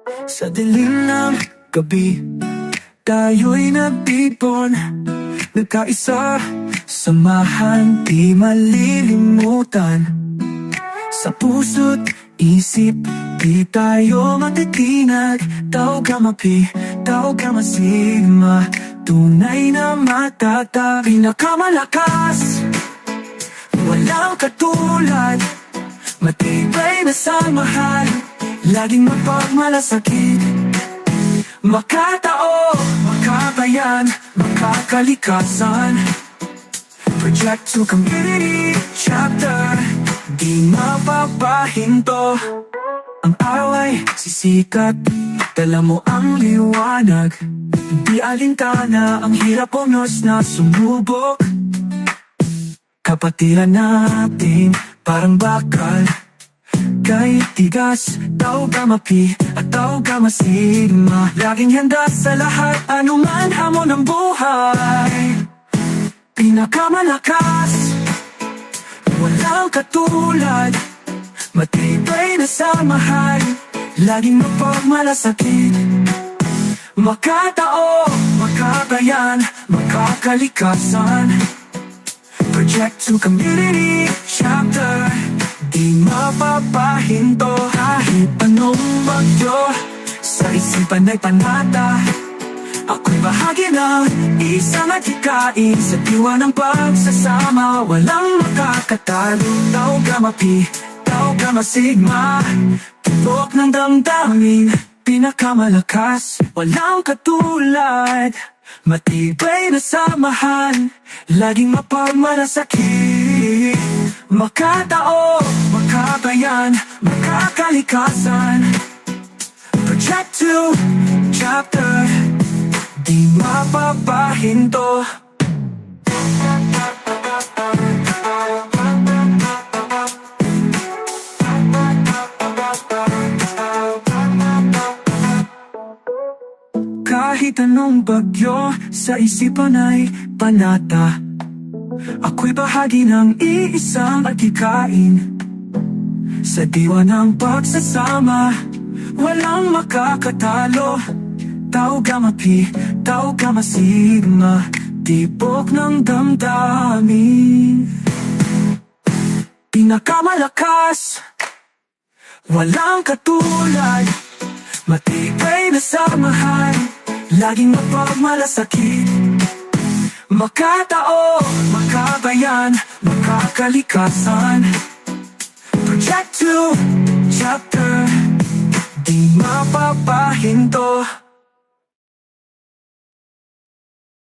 Sa dilim ng gabi, tayo'y nagtipon, nagkaisa, samahan, di malilimutan. Sa puso't isip, di tayo matitinag. Tao Gamapi, Tao Gamasigma, tunay na matata. Pinakamalakas, walang katulad, matibay na samahan, laging mapagmalasakit. Makatao, makabayan, makakalikasan. Project to Community Chapter, di mapapahinto. Ang araw ay sisikat, dala mo ang liwanag. Di alintana ang hirap unos na sumubok. Kapatiran natin parang bakal, kay tigas, Tao Gamapi at Tao Gamasigma, laging handa sa lahat, anuman hamon ng buhay. Pinakamalakas, walang katulad, matibay na samahan, laging mapagmalasakit. Makatao, makabayan, makakalikasan. Project to Community Chapter, di mapapahinto. Kahit anong bagyo, sa isipan ay panata. Ako'y bahagi ng isang adhikain, sa diwa ng pagsasama, walang makakatalo. Tao Gamapi, Tao Gamasigma, tibok ng damdamin, pinakamalakas, walang katulad, matibay na samahan, laging mapagmalasakit. Makatao, makabayan, makakalikasan. Project to Chapter, di mapapahinto. Kahit anong bagyo, sa isipan ay panata. Ako'y bahagi ng iisang adhikain, sa diwa ng pagsasama, walang makakatalo. Tao Gamapi, Tao Gamasigma, tibok ng damdamin. Pinakamalakas, walang katulad, matibay na samahan, laging mapagmalasakit. Makatao, makabayan, makakalikasan. Project to Chapter, di mapapahinto.